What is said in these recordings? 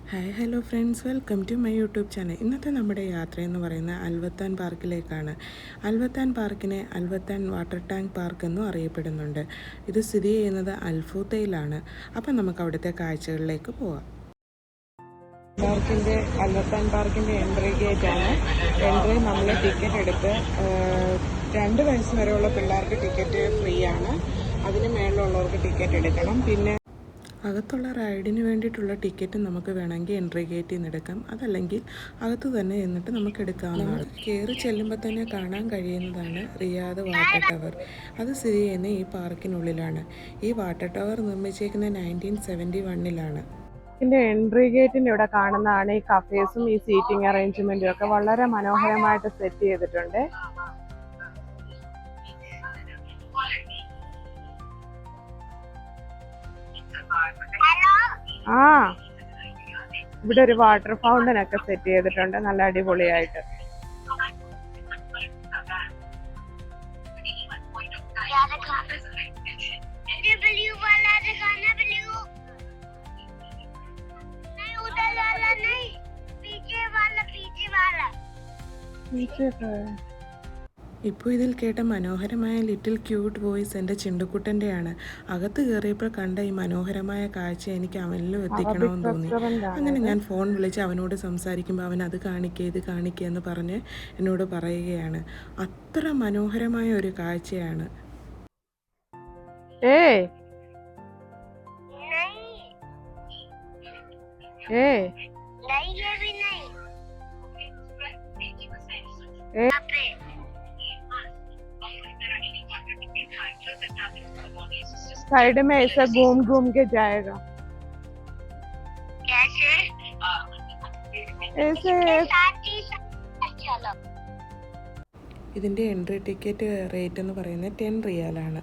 Hi hello friends, welcome to my YouTube channel. ഇന്നത്തെ നമ്മുടെ യാത്ര എന്ന് പറയുന്നത് അൽവത്താൻ പാർക്കിലേക്കാണ്. അൽവത്താൻ പാർക്കിനെ അൽവത്താൻ വാട്ടർ ടാങ്ക് പാർക്ക് എന്നും അറിയപ്പെടുന്നുണ്ട്. ഇത് സ്ഥിതി ചെയ്യുന്നത് അൽഫൂത്തയിലാണ്. അപ്പം നമുക്ക് അവിടുത്തെ കാഴ്ചകളിലേക്ക് പോവാം. അൽവത്താൻ പാർക്കിൻ്റെ എൻട്രി ഗേറ്റ് ആണ്. എൻട്രി നമ്മൾ ടിക്കറ്റ് എടുത്ത് 2 വയസ്സ് വരെയുള്ള പിള്ളേർക്ക് ടിക്കറ്റ് ഫ്രീ ആണ്. അതിന് മേളിലുള്ളവർക്ക് ടിക്കറ്റ് എടുക്കണം. പിന്നെ അകത്തുള്ള റൈഡിന് വേണ്ടിയിട്ടുള്ള ടിക്കറ്റ് നമുക്ക് വേണമെങ്കിൽ എൻട്രി ഗേറ്റിൽ നിന്ന് എടുക്കാം, അതല്ലെങ്കിൽ അകത്ത് തന്നെ എന്നിട്ട് നമുക്ക് എടുക്കാവുന്നതാണ്. കയറി ചെല്ലുമ്പോൾ തന്നെ കാണാൻ കഴിയുന്നതാണ് റിയാദ് വാട്ടർ ടവർ. അത് സ്ഥിതി ചെയ്യുന്ന ഈ പാർക്കിനുള്ളിലാണ്. ഈ വാട്ടർ ടവർ നിർമ്മിച്ചിരിക്കുന്നത് 1971-ലാണ്. ഇതിൻ്റെ എൻട്രി ഗേറ്റിൻ്റെ ഇവിടെ കാണുന്നതാണ് ഈ കഫേസും ഈ സീറ്റിംഗ് അറേഞ്ച്മെൻറ്റും ഒക്കെ വളരെ മനോഹരമായിട്ട് സെറ്റ് ചെയ്തിട്ടുണ്ട്. ഇവിടെ ഒരു വാട്ടർ ഫൗണ്ടൻ ഒക്കെ സെറ്റ് ചെയ്തിട്ടുണ്ട്, നല്ല അടിപൊളിയായിട്ട്. ഇപ്പോൾ ഇതിൽ കേട്ട മനോഹരമായ ലിറ്റിൽ ക്യൂട്ട് വോയിസ് എൻ്റെ ചിണ്ടുക്കുട്ടൻ്റെയാണ്. അകത്ത് കയറിയപ്പോൾ കണ്ട ഈ മനോഹരമായ കാഴ്ച എനിക്ക് അവനിലും എത്തിക്കണമെന്ന് തോന്നി. അങ്ങനെ ഞാൻ ഫോൺ വിളിച്ച് അവനോട് സംസാരിക്കുമ്പോൾ അവൻ അത് കാണിക്കുക ഇത് കാണിക്കുക എന്ന് പറഞ്ഞ് എന്നോട് പറയുകയാണ്. അത്ര മനോഹരമായ ഒരു കാഴ്ചയാണ്. साइड में ऐसा घूम घूम के जाएगा ऐसे. ഇതിൻ്റെ എൻട്രി ടിക്കറ്റ് റേറ്റ് എന്ന് പറയുന്നത് 10 റിയാലാണ്.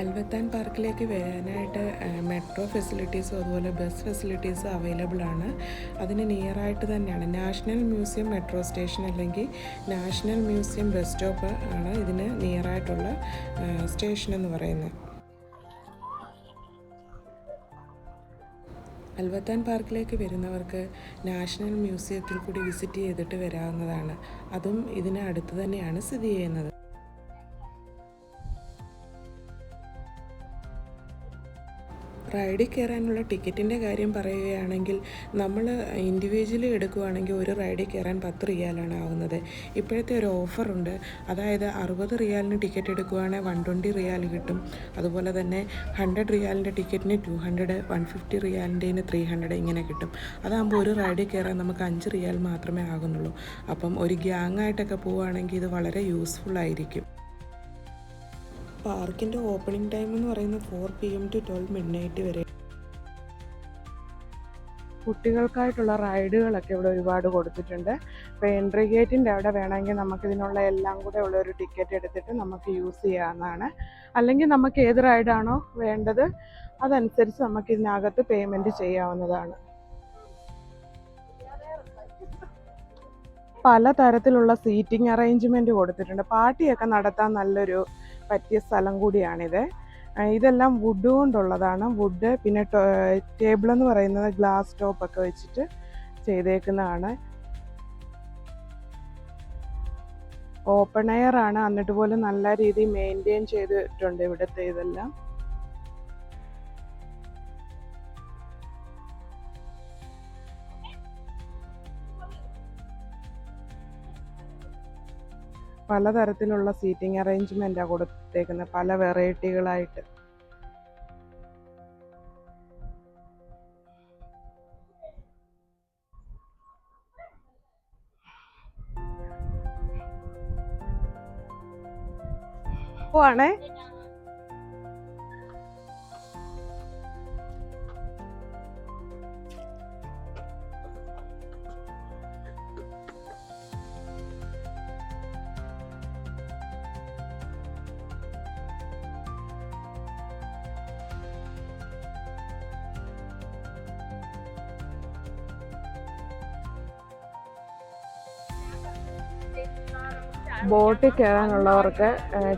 അൽവത്താൻ പാർക്കിലേക്ക് വരാനായിട്ട് മെട്രോ ഫെസിലിറ്റീസും അതുപോലെ ബസ് ഫെസിലിറ്റീസും അവൈലബിൾ ആണ്. അതിന് നിയറായിട്ട് തന്നെയാണ് നാഷണൽ മ്യൂസിയം മെട്രോ സ്റ്റേഷൻ അല്ലെങ്കിൽ നാഷണൽ മ്യൂസിയം ബസ് സ്റ്റോപ്പ് ആണ് ഇതിന് നിയറായിട്ടുള്ള സ്റ്റേഷൻ എന്ന് പറയുന്നത്. അൽവത്താൻ പാർക്കിലേക്ക് വരുന്നവർക്ക് നാഷണൽ മ്യൂസിയത്തിൽ കൂടി വിസിറ്റ് ചെയ്തിട്ട് വരാവുന്നതാണ്. അതും ഇതിന് അടുത്ത് തന്നെയാണ് സ്ഥിതി ചെയ്യുന്നത്. റൈഡിൽ കയറാനുള്ള ടിക്കറ്റിൻ്റെ കാര്യം പറയുകയാണെങ്കിൽ നമ്മൾ ഇൻഡിവിജ്വലി എടുക്കുകയാണെങ്കിൽ ഒരു റൈഡിൽ കയറാൻ 10 റിയാലാണ് ആവുന്നത്. ഇപ്പോഴത്തെ ഒരു ഓഫറുണ്ട്, അതായത് 60 റിയാലിന് ടിക്കറ്റ് എടുക്കുകയാണെങ്കിൽ 120 റിയാൽ കിട്ടും. അതുപോലെ തന്നെ 100 റിയാലിൻ്റെ ടിക്കറ്റിന് 200, 150 റിയാലിൻ്റെന് 300 ഇങ്ങനെ കിട്ടും. അതാകുമ്പോൾ ഒരു റൈഡിൽ കയറാൻ നമുക്ക് 5 റിയാൽ മാത്രമേ ആകുന്നുള്ളൂ. അപ്പം ഒരു ഗ്യാങ്ങായിട്ടൊക്കെ പോവുകയാണെങ്കിൽ ഇത് വളരെ യൂസ്ഫുൾ ആയിരിക്കും. പാർക്കിൻ്റെ ഓപ്പണിംഗ് ടൈം എന്ന് പറയുന്നത് 4 PM to 12 midnight വരെ. കുട്ടികൾക്കായിട്ടുള്ള റൈഡുകളൊക്കെ ഇവിടെ ഒരുപാട് കൊടുത്തിട്ടുണ്ട്. ഇപ്പോൾ എൻട്രി ഗേറ്റിൻ്റെ അവിടെ വേണമെങ്കിൽ നമുക്കിതിനുള്ള എല്ലാം കൂടെ ഉള്ള ഒരു ടിക്കറ്റ് എടുത്തിട്ട് നമുക്ക് യൂസ് ചെയ്യാവുന്നതാണ്. അല്ലെങ്കിൽ നമുക്ക് ഏത് റൈഡാണോ വേണ്ടത് അതനുസരിച്ച് നമുക്ക് ഇതിനകത്ത് പേയ്മെൻറ്റ് ചെയ്യാവുന്നതാണ്. പല തരത്തിലുള്ള സീറ്റിംഗ് അറേഞ്ച്മെൻറ്റ് കൊടുത്തിട്ടുണ്ട്. പാർട്ടിയൊക്കെ നടത്താൻ നല്ലൊരു പറ്റിയ സ്ഥലം കൂടിയാണിത്. ഇതെല്ലാം വുഡ് കൊണ്ടുള്ളതാണ്. വുഡ് പിന്നെ ടേബിൾ എന്ന് പറയുന്നത് ഗ്ലാസ് ടോപ്പൊക്കെ വെച്ചിട്ട് ചെയ്തേക്കുന്നതാണ്. ഓപ്പൺ എയർ ആണ്, എന്നിട്ട് പോലും നല്ല രീതിയിൽ മെയിൻറ്റെയിൻ ചെയ്തിട്ടുണ്ട് ഇവിടുത്തെ ഇതെല്ലാം. പലതരത്തിലുള്ള സീറ്റിംഗ് അറേഞ്ച്മെൻറ്റാണ് കൊടുത്തേക്കുന്നത്, പല വെറൈറ്റികളായിട്ട്. ആണേ ബോട്ടിൽ കയറാനുള്ളവർക്ക്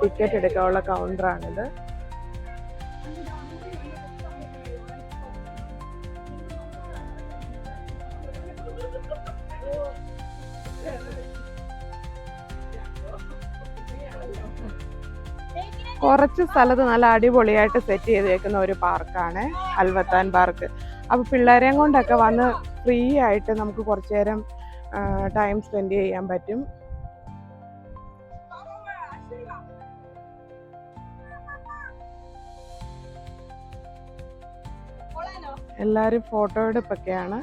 ടിക്കറ്റ് എടുക്കാനുള്ള കൗണ്ടറാണിത്. കുറച്ച് സ്ഥലത്ത് നല്ല അടിപൊളിയായിട്ട് സെറ്റ് ചെയ്തേക്കുന്ന ഒരു പാർക്കാണ് അൽവത്താൻ പാർക്ക്. അപ്പോൾ പിള്ളേരെയും കൊണ്ടൊക്കെ വന്ന് ഫ്രീ ആയിട്ട് നമുക്ക് കുറച്ചു നേരം ടൈം സ്പെൻഡ് ചെയ്യാൻ പറ്റും. എല്ലാവരും ഫോട്ടോ എടുപ്പൊക്കെയാണ്.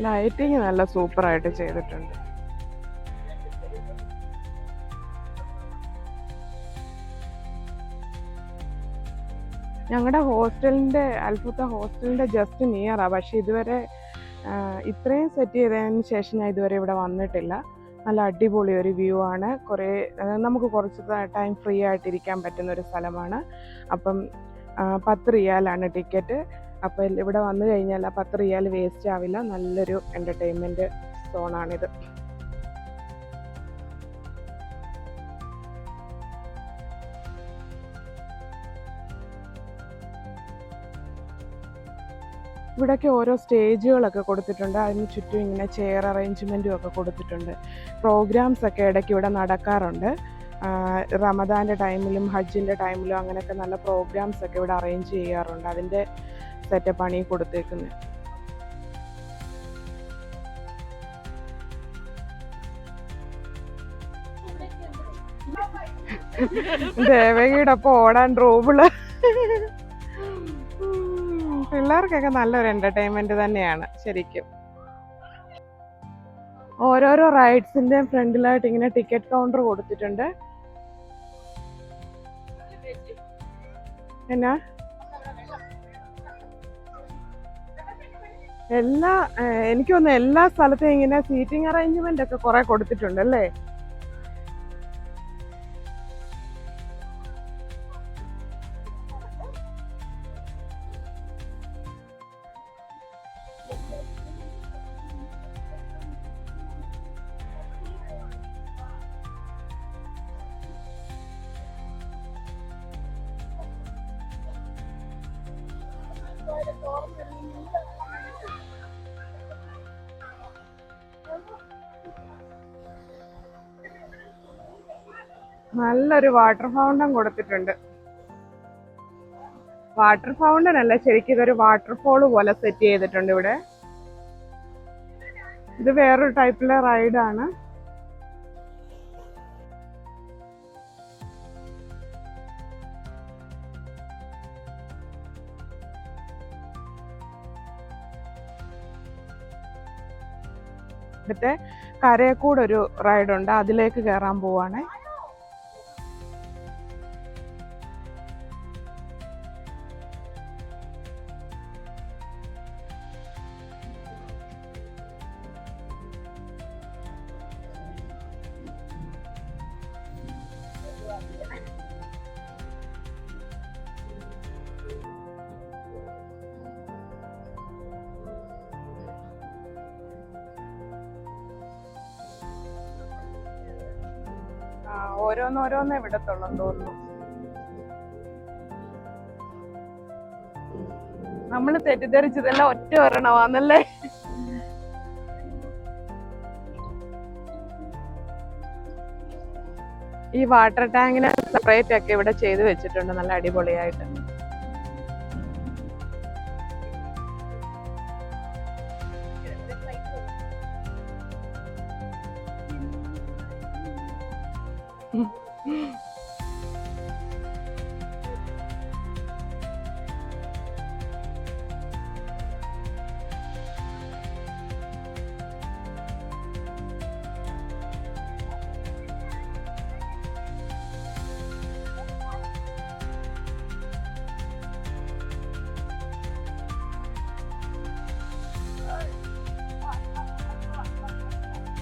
ലൈറ്റിങ് നല്ല സൂപ്പറായിട്ട് ചെയ്തിട്ടുണ്ട്. ഞങ്ങളുടെ ഹോസ്റ്റലിൻ്റെ അൽഫുത്ത ഹോസ്റ്റലിൻ്റെ ജസ്റ്റ് നിയറാണ്. പക്ഷെ ഇതുവരെ ഇത്രയും സെറ്റ് ചെയ്തതിന് ശേഷം ഞാൻ ഇതുവരെ ഇവിടെ വന്നിട്ടില്ല. നല്ല അടിപൊളി ഒരു വ്യൂ ആണ്. നമുക്ക് കുറച്ച് ടൈം ഫ്രീ ആയിട്ടിരിക്കാൻ പറ്റുന്ന ഒരു സ്ഥലമാണ്. അപ്പം 10 റിയാലാണ് ടിക്കറ്റ്. അപ്പോൾ ഇവിടെ വന്നു കഴിഞ്ഞാൽ 10 റിയാൽ വേസ്റ്റ് ആവില്ല. നല്ലൊരു എൻ്റർടൈൻമെൻറ്റ് സോണാണിത്. ഇവിടെയൊക്കെ ഓരോ സ്റ്റേജുകളൊക്കെ കൊടുത്തിട്ടുണ്ട്. അതിന് ചുറ്റും ഇങ്ങനെ ചെയർ അറേഞ്ച്മെൻറ്റും ഒക്കെ കൊടുത്തിട്ടുണ്ട്. പ്രോഗ്രാംസ് ഒക്കെ ഇടയ്ക്ക് ഇവിടെ നടക്കാറുണ്ട്. റമദാൻ്റെ ടൈമിലും ഹജ്ജിൻ്റെ ടൈമിലും അങ്ങനെയൊക്കെ നല്ല പ്രോഗ്രാംസ് ഒക്കെ ഇവിടെ അറേഞ്ച് ചെയ്യാറുണ്ട്. അതിൻ്റെ സെറ്റപ്പാണ് ഈ കൊടുത്തേക്കുന്നത്. ദേവകിയുടെ ഒപ്പം ഓടാൻ റൂബിള്. പിള്ളേർക്കൊക്കെ നല്ലൊരു എൻ്റർടൈൻമെൻറ്റ് തന്നെയാണ് ശരിക്കും. ഓരോരോ റൈഡ്സിൻ്റെയും ഫ്രണ്ടിലായിട്ട് ഇങ്ങനെ ടിക്കറ്റ് കൗണ്ടർ കൊടുത്തിട്ടുണ്ട്. എന്നാ എനിക്ക് തോന്നുന്നു എല്ലാ സ്ഥലത്തും ഇങ്ങനെ സീറ്റിംഗ് അറേഞ്ച്മെന്റ് ഒക്കെ കുറെ കൊടുത്തിട്ടുണ്ട് അല്ലേ? നല്ലൊരു വാട്ടർ ഫൗണ്ടൻ കൊടുത്തിട്ടുണ്ട്. വാട്ടർ ഫൗണ്ടൻ അല്ല, ശരിക്കും ഇതൊരു വാട്ടർഫോള് പോലെ സെറ്റ് ചെയ്തിട്ടുണ്ട് ഇവിടെ. ഇത് വേറൊരു ടൈപ്പിലെ റൈഡാണ്. ഇവിടുത്തെ കരയെക്കൂടെ ഒരു റൈഡുണ്ട്, അതിലേക്ക് കയറാൻ പോവാണ്. ഓരോന്നോരോന്നേ വിടത്തുള്ളൂ തോന്നുന്നു. നമ്മള് തെറ്റിദ്ധരിച്ചതെല്ലാം ഒറ്റ ഒരെണ്ണമാന്നല്ലേ? ഈ വാട്ടർ ടാങ്കിനെ സെപ്പറേറ്റ് ഒക്കെ ഇവിടെ ചെയ്ത് വെച്ചിട്ടുണ്ട് നല്ല അടിപൊളിയായിട്ട്.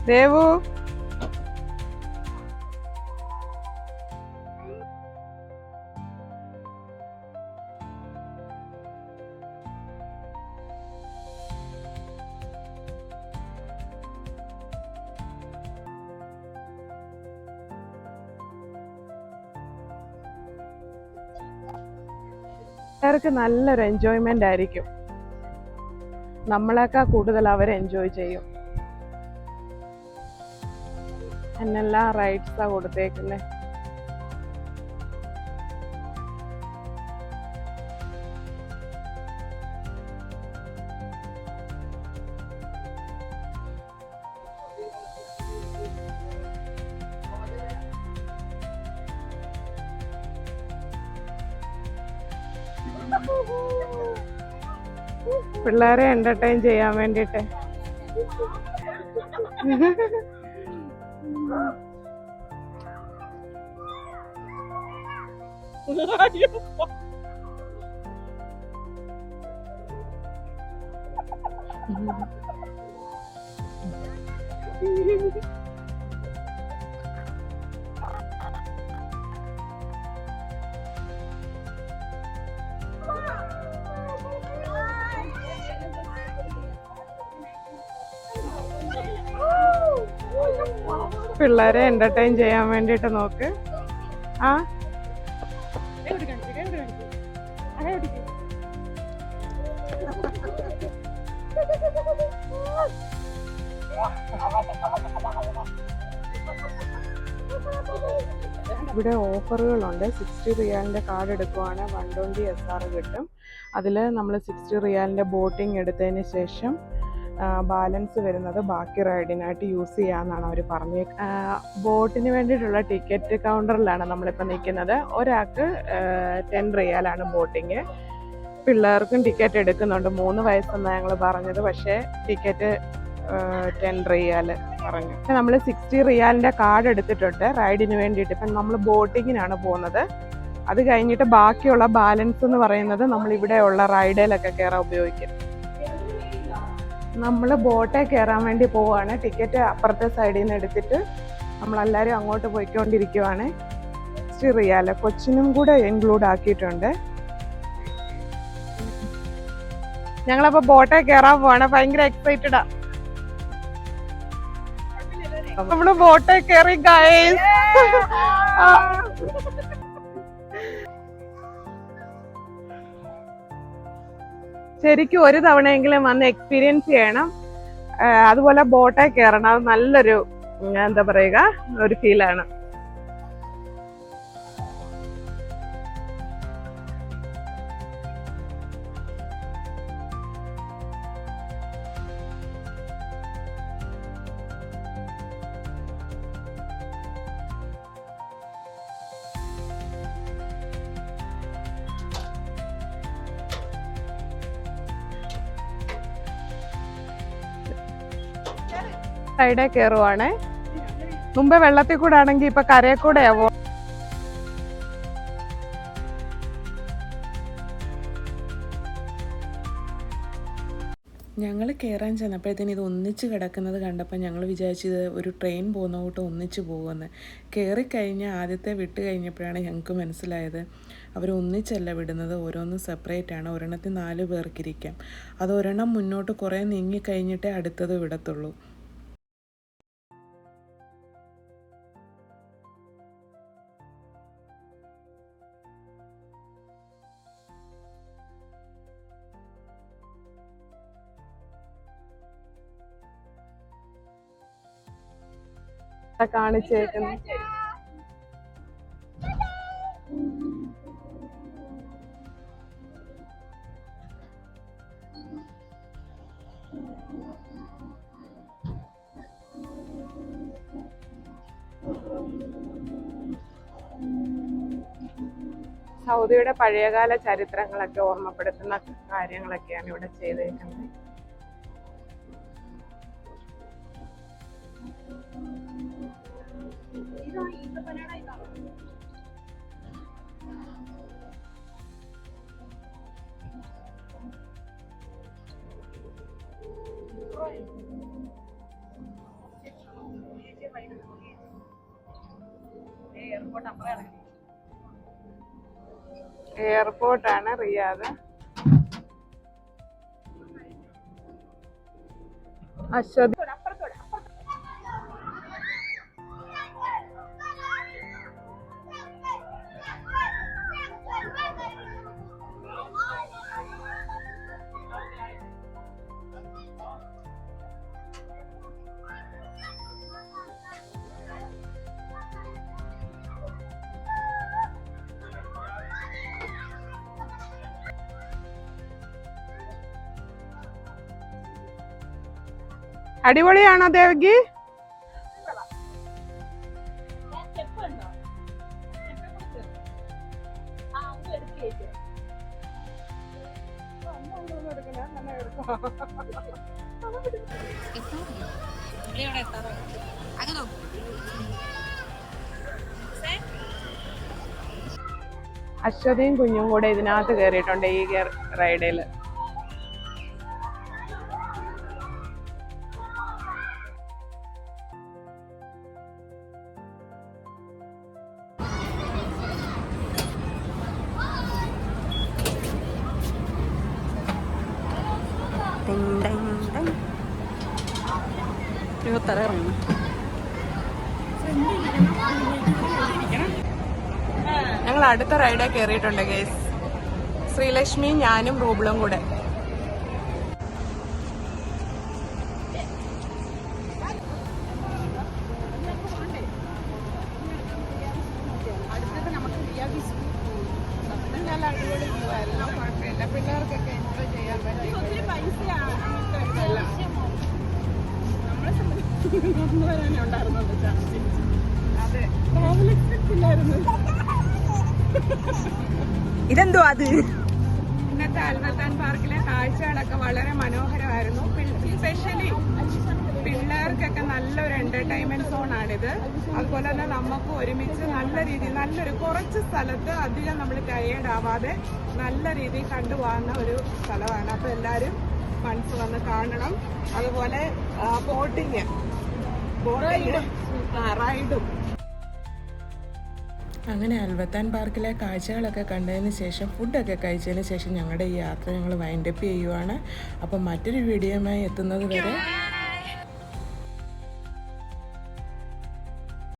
ദേവു അവർക്ക് നല്ലൊരു എൻജോയ്മെന്റ് ആയിരിക്കും. നമ്മളെക്കാൾ കൂടുതൽ അവർ എൻജോയ് ചെയ്യും. എന്നെല്ലാം റൈറ്റ്സാ കൊടുത്തേക്കുന്നേ. പിള്ളേരെ എന്റർടൈൻ ചെയ്യാൻ വേണ്ടിട്ട്. പിള്ളേരെ എന്റർടൈൻ ചെയ്യാൻ വേണ്ടിട്ട് നോക്ക്. ആ ഇവിടെ ഓഫറുകളുണ്ട്. 60 റിയാലിൻ്റെ കാർഡ് എടുക്കുവാണ് 120 SR കിട്ടും. അതിൽ നമ്മൾ 60 റിയാലിൻ്റെ ബോട്ടിംഗ് എടുത്തതിന് ശേഷം ബാലൻസ് വരുന്നത് ബാക്കി റൈഡിനായിട്ട് യൂസ് ചെയ്യാമെന്നാണ് അവർ പറഞ്ഞത്. ബോട്ടിന് വേണ്ടിയിട്ടുള്ള ടിക്കറ്റ് കൗണ്ടറിലാണ് നമ്മളിപ്പോൾ നിൽക്കുന്നത്. ഒരാൾക്ക് 10 റിയാലാണ് ബോട്ടിങ്. പിള്ളേർക്കും ടിക്കറ്റ് എടുക്കുന്നുണ്ട്. 3 വയസ്സെന്നാണ് ഞങ്ങൾ പറഞ്ഞത്. പക്ഷേ ടിക്കറ്റ് 10 റിയാൽ പറഞ്ഞു. നമ്മൾ 60 റിയാലിൻ്റെ കാർഡ് എടുത്തിട്ടുണ്ട് റൈഡിന് വേണ്ടിയിട്ട്. ഇപ്പം നമ്മൾ ബോട്ടിങ്ങിനാണ് പോകുന്നത്. അത് കഴിഞ്ഞിട്ട് ബാക്കിയുള്ള ബാലൻസ് എന്ന് പറയുന്നത് നമ്മൾ ഇവിടെയുള്ള റൈഡിലൊക്കെ കയറാൻ ഉപയോഗിക്കും. നമ്മൾ ബോട്ടിൽ കയറാൻ വേണ്ടി പോവുകയാണ്. ടിക്കറ്റ് അപ്പുറത്തെ സൈഡിൽ നിന്ന് എടുത്തിട്ട് നമ്മളെല്ലാവരും അങ്ങോട്ട് പോയിക്കൊണ്ടിരിക്കുവാണ്. 60 റിയാൽ കൊച്ചിനും കൂടെ ഇൻക്ലൂഡ് ആക്കിയിട്ടുണ്ട്. ഞങ്ങളപ്പോൾ ബോട്ടിൽ കയറാൻ പോവാണ്. ഭയങ്കര എക്സൈറ്റഡാ. നമ്മള് ബോട്ടിൽ കയറി ഗൈസ്. ശരിക്കും ഒരു തവണയെങ്കിലും വന്ന് എക്സ്പീരിയൻസ് ചെയ്യണം. അതുപോലെ ബോട്ടിൽ കയറണം. അത് നല്ലൊരു എന്താ പറയുക ഒരു ഫീലാണ്. സൈഡേ കയറുവാണ്. മുമ്പേ വെള്ളത്തിൽ കൂടെ ആണെങ്കിൽ ഇപ്പൊ കരയിൽ കൂടെ ആവോ. ഞങ്ങൾ കയറാൻ ചെന്നപ്പോഴത്തേന് ഇത് ഒന്നിച്ച് കിടക്കുന്നത് കണ്ടപ്പോൾ ഞങ്ങൾ വിചാരിച്ചത് ഒരു ട്രെയിൻ പോകുന്ന കൂട്ട് ഒന്നിച്ച് പോകുമെന്ന്. കയറിക്കഴിഞ്ഞ് ആദ്യത്തെ വിട്ട് കഴിഞ്ഞപ്പോഴാണ് ഞങ്ങൾക്ക് മനസ്സിലായത് അവർ ഒന്നിച്ചല്ല വിടുന്നത്, ഓരോന്നും സെപ്പറേറ്റ് ആണ്. ഒരെണ്ണത്തിൽ 4 പേർക്കിരിക്കാം. അത് ഒരെണ്ണം മുന്നോട്ട് കുറേ നീങ്ങിക്കഴിഞ്ഞിട്ടേ അടുത്തത് വിടത്തുള്ളൂ. കാണിച്ചേക്കുന്നു. സൗദിയുടെ പഴയകാല ചരിത്രങ്ങളൊക്കെ ഓർമ്മപ്പെടുത്തുന്ന കാര്യങ്ങളൊക്കെയാണ് ഇവിടെ ചെയ്തേക്കുന്നത്. എയർപോർട്ടാണ് റിയാദ്. അശ്വതി അടിപൊളിയാണോ ദേവകി? അശ്വതിയും കുഞ്ഞും കൂടെ ഇതിനകത്ത് കയറിയിട്ടുണ്ട് ഈ റൈഡിൽ. ഞങ്ങൾ അടുത്ത റൈഡേ കയറിയിട്ടുണ്ട് ഗേസ്. ശ്രീലക്ഷ്മി, ഞാനും റൂബിളും കൂടെ. പിള്ളേർക്കൊക്കെ എൻജോയ് ചെയ്യാൻ പറ്റും. ഇതെന്തോ അത്. ഇന്നത്തെ അൽബർത്താൻ പാർക്കിലെ കാഴ്ചകളൊക്കെ വളരെ മനോഹരമായിരുന്നു. സ്പെഷ്യലി പിള്ളേർക്കൊക്കെ നല്ലൊരു എന്റർടൈൻമെന്റ് സോണാണിത്. അതുപോലെ തന്നെ നമുക്ക് ഒരുമിച്ച് നല്ല രീതിയിൽ നല്ലൊരു കുറച്ച് സ്ഥലത്ത് അധികം നമ്മൾ ടയേർഡ് ആവാതെ നല്ല രീതിയിൽ കണ്ടുപോകുന്ന ഒരു സ്ഥലമാണ്. അപ്പൊ എല്ലാവരും മനസ്സ് വന്ന് കാണണം. അതുപോലെ റൈഡും. അങ്ങനെ അൽബർത്താൻ പാർക്കിലെ കാഴ്ചകളൊക്കെ കണ്ടതിന് ശേഷം ഫുഡൊക്കെ കഴിച്ചതിന് ശേഷം ഞങ്ങളുടെ ഈ യാത്ര ഞങ്ങൾ വൈൻഡപ്പ് ചെയ്യുവാണ്. അപ്പം മറ്റൊരു വീഡിയോയുമായി എത്തുന്നത് വരെ